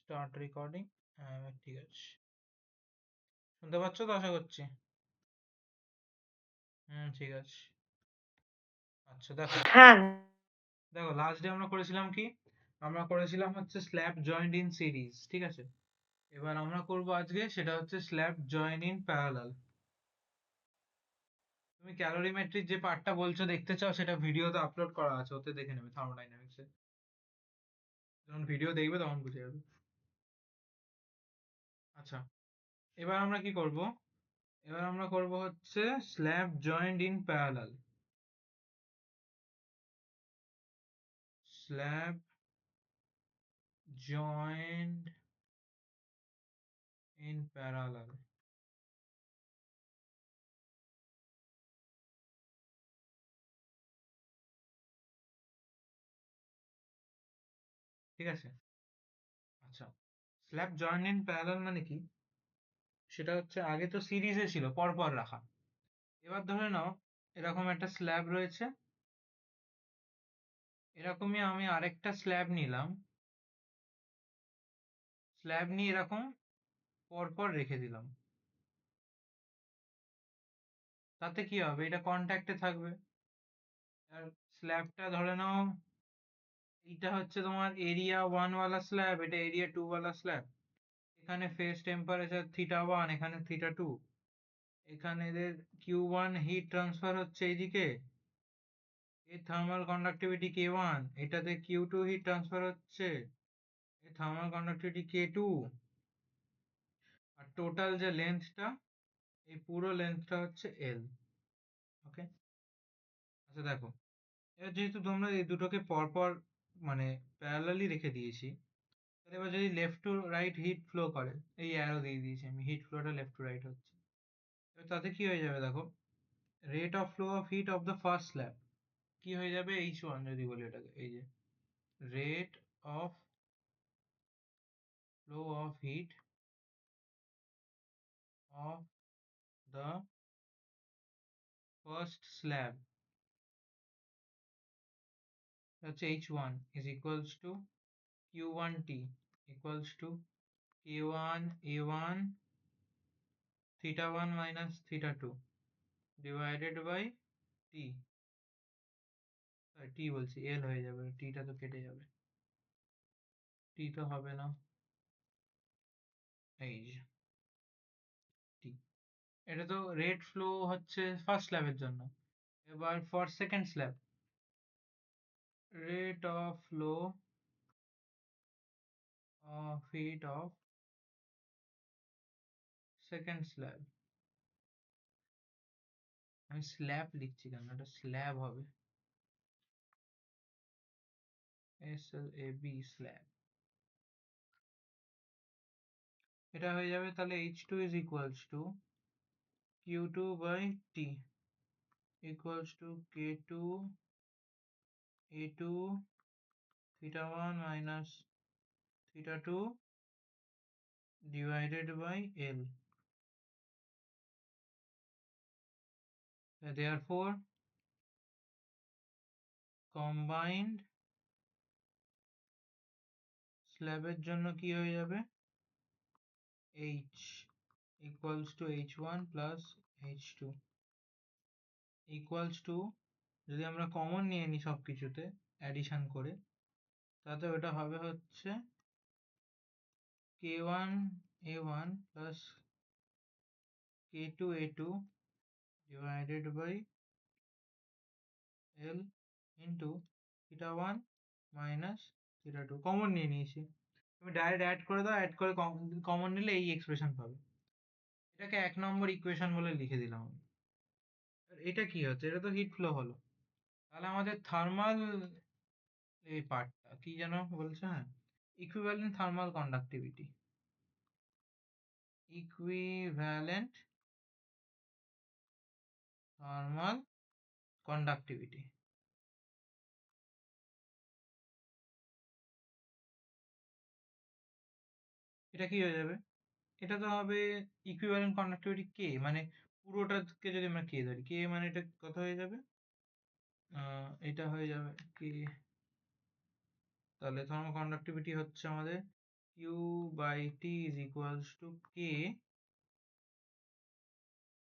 Start recording. হ্যাঁ, ঠিক আছে। শুনতে পাচ্ছ তো আশা করছি? ঠিক আছে। আচ্ছা দেখো, হ্যাঁ দেখো লাস্ট ডে আমরা করেছিলাম কি? আমরা করেছিলাম হচ্ছে স্ল্যাব জয়েন্ট ইন সিরিজ, ঠিক আছে? এবার আমরা করব আজকে সেটা হচ্ছে স্ল্যাব জয়েন্ট ইন প্যারালাল। তুমি ক্যালোরিমেট্রির যে পার্টটা বলছো দেখতে চাও, সেটা ভিডিওতে আপলোড করা আছে, ওতে দেখে নেবে থার্মোডাইনামিক্সে। যখন ভিডিও দেখবে তখন বুঝে যাবে। আচ্ছা, এবার আমরা কি করব? এবার আমরা করব হচ্ছে slab joint in parallel. Slab joined in parallel, ঠিক আছে? আচ্ছা, স্ল্যাব জয়েন্ট ইন প্যারালাল মানে কি? সেটা হচ্ছে আগে তো সিরিজে ছিল পরপর রাখা। এবার ধরে নাও এরকম একটা স্ল্যাব রয়েছে, এরকমই আমি আরেকটা স্ল্যাব নিলাম, স্ল্যাব নিয়ে এরকম পরপর রেখে দিলাম। তাতে কি হবে? এটা কন্ট্যাক্টে থাকবে। আর স্ল্যাবটা ধরে নাও এটা হচ্ছে তোমার এরিয়া 1 ওয়ালা স্ল্যাব, এটা এরিয়া 2 ওয়ালা স্ল্যাব। এখানে ফেস টেম্পারেচার θ1, এখানে θ2। এখানে এদের Q1 হিট ট্রান্সফার হচ্ছে এইদিকে, এর থার্মাল কন্ডাক্টিভিটি K1, এটাতে Q2 হিট ট্রান্সফার হচ্ছে, এর থার্মাল কন্ডাক্টিভিটি K2। আর টোটাল যে লেন্থটা, এই পুরো লেন্থটা হচ্ছে L। ওকে, আচ্ছা দেখো, এবার যেহেতু তোমরা এই দুটোকে পরপর মানে প্যারালালি রেখে দিয়েছি, তাহলে এবার যদি left to right heat flow করে, এই অ্যারো দিয়ে দিয়েছি আমি, হিট ফ্লোটা লেফট টু রাইট হচ্ছে। এবার তাতে কি হয়ে যাবে দেখো, rate of flow of heat of the first slab কি হয়ে যাবে, H1 যদি বলি এটাকে, এই যে rate of flow of heat of the first slab, that's H1 is equals to Q1T equals to K1 A1 θ1 minus θ2 divided by T, T বলছি, L হয়ে যাবে, টিটা তো কেটে যাবে, টি তো হবে না, এই যে টি। এটা তো রেট ফ্লো হচ্ছে ফার্স্ট স্ল্যাবের জন্য। এবার for second slab, rate of flow of heat of second slab, আমি স্ল্যাব লিখছি কেন, এটা স্ল্যাব হবে, SLAB স্ল্যাব। এটা হয়ে যাবে তাহলে H2 is equals to Q2 by T equals to K2 A2 θ1 minus θ2 divided by L. Therefore combined স্ল্যাবের জন্য কি হয়ে যাবে, H equals to H1 plus H2 equals to, যদি আমরা কমন নিয়ে নিই সব কিছুতে অ্যাডিশন করে, তাতে ওটা হবে হচ্ছে K1 A1 plus K2 A2 divided by L into θ1 minus θ2, common নিয়ে নিয়েছি। তুমি ডাইরেক্ট অ্যাড করে দাও, অ্যাড করে কমন নিলে এই এক্সপ্রেশন পাবে। এটাকে 1 নম্বর ইকুয়েশন বলে লিখে দিলাম। এটা কি হচ্ছে, এটা তো হিট ফ্লো হলো। তাহলে আমাদের থার্মাল এই পার্টটা কি যেন বলছে, হ্যাঁ, equivalent thermal conductivity, equivalent thermal conductivity, এটা কি হয়ে যাবে, এটা তো হবে ইকুইভ্যালেন্ট কন্ডাক্টিভিটি কে, মানে পুরোটাকে যদি আমরা কে ধরি, কে মানে এটা কত হয়ে যাবে, এটা হয়ে যাবে কে, তাহলে থার্মাল কন্ডাক্টিভিটি হচ্ছে আমাদের Q by T is equals to K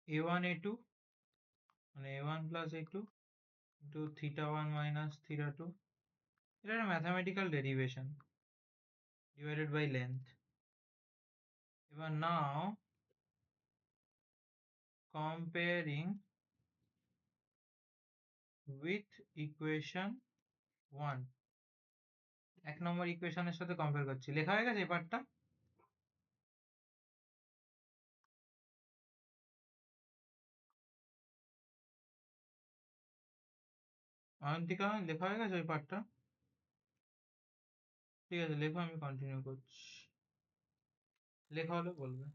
A1 A2 মানে A1 plus A2 into theta 1 minus theta 2. এটা একটা mathematical derivation divided by length. এবার now comparing with equation 1. এক নম্বর ইকুয়েশনের সাথে কম্পেয়ার করছি। লেখা হয়ে গেছে এই পার্টটা? অয়ন্তিকা লেখা হয়ে গেছে ওই পার্টটা? ঠিক আছে, লেখো, আমি কন্টিনিউ করছি। লেখা হলে বলবে।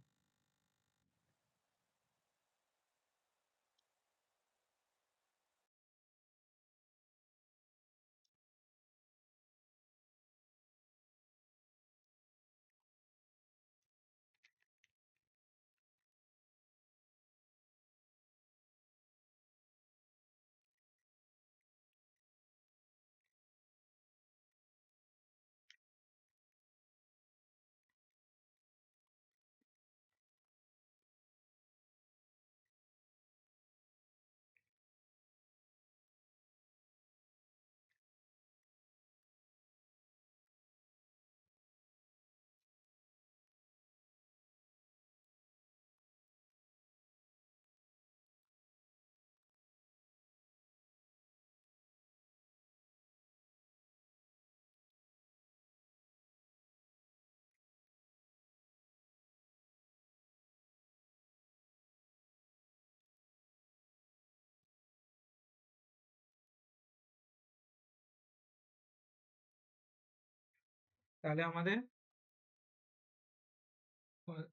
তাহলে আমাদের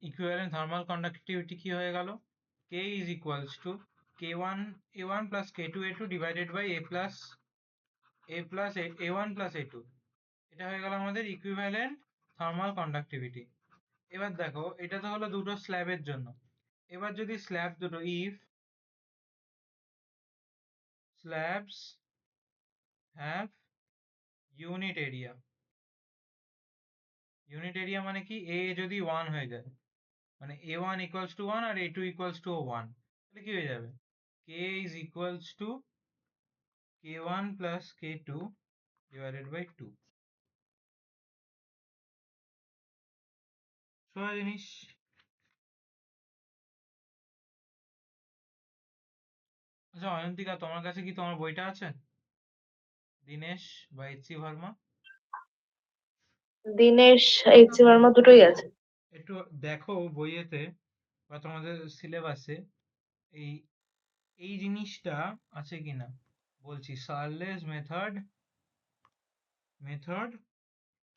ইকুইভ্যালেন্ট থার্মাল কন্ডাক্টিভিটি কি হয়ে গেল? K is equals to K1 A1 plus K2 A2 divided by A plus A1 plus A2. এটা হয়ে গেল আমাদের ইকুইভ্যালেন্ট থার্মাল কন্ডাক্টিভিটি। এবার দেখো, এটা তো হলো দুটো স্ল্যাবের জন্য। এবার যদি স্ল্যাব দুটো if slabs have unit area মানে কি, a যদি 1 হয়ে যায়, মানে a1 equals to 1 R a2 equals to 1, তাহলে কি হয়ে যাবে? K is equals to K1 plus K2 divided by 2. সোজা জিনিস। আচ্ছা অয়ন্তিকা, তোমার কাছে কি তোমার বইটা আছে? দীনেশ বা এইচ.সি. ভার্মা? দীনেশ, এইচ.সি. ভার্মা দুটোই আছে। একটু দেখো বইয়েতে বা তোমাদের সিলেবাসে এই এই জিনিসটা আছে কিনা বলছি। সার্লেস method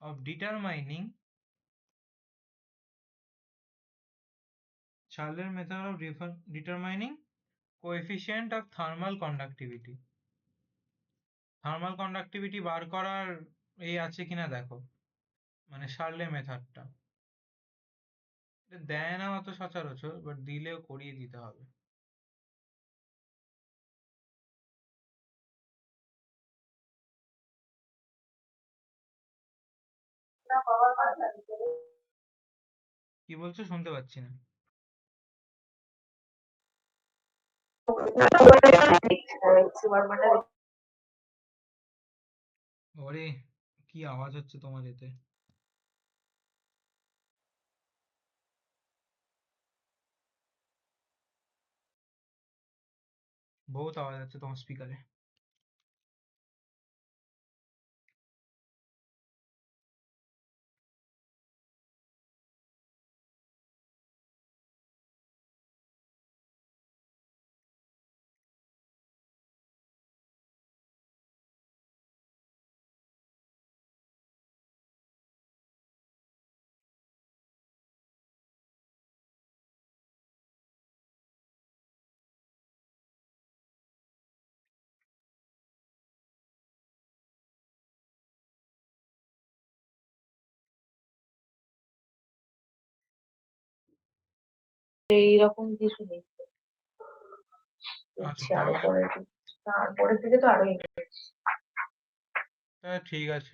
of determining Charles method of determining coefficient of thermal conductivity. Thermal conductivity বার করার এই আছে কিনা দেখো, মানে শার্লে মেথডটা। এটা দেয় না অত সচরাচর, বাট দিলেও করিয়ে দিতে হবে। কি বলছো? শুনতে পাচ্ছি না। ওরে, কি আওয়াজ হচ্ছে তোমার এতে? বহুত আওয়াজ হচ্ছে তোমার স্পিকারে। এইরকম কিছু নেই। আচ্ছা আরো তাহলে পরে, তারপরে থেকে তো আরো ঠিক আছে।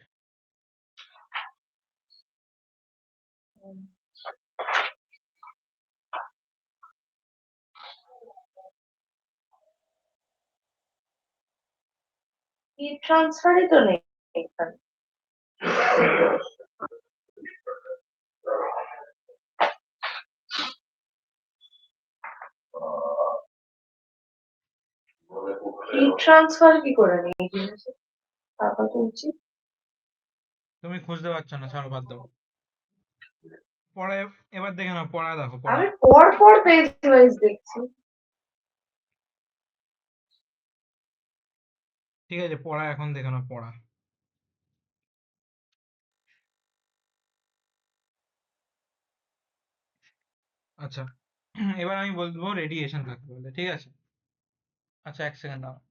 হিট ট্রান্সফারই তো নেই এখানে। হিট ট্রান্সফার কি করে নেই এই জিনিসে? টাকা তো উচিত। তুমি খুঁজতে পারছো না, ছাড়ো, বাদ দাও। পড়ায় এবার দেখে নাও, পড়া দেখো, পড়া। আমি পর পর পেজ ওয়াইজ দেখছি। ঠিক আছে, পড়া এখন দেখে নাও, পড়া। আচ্ছা, এবার আমি বলবো রেডিয়েশন কাকে বলে, ঠিক আছে? আচ্ছা, এক সেকেন্ড দাও।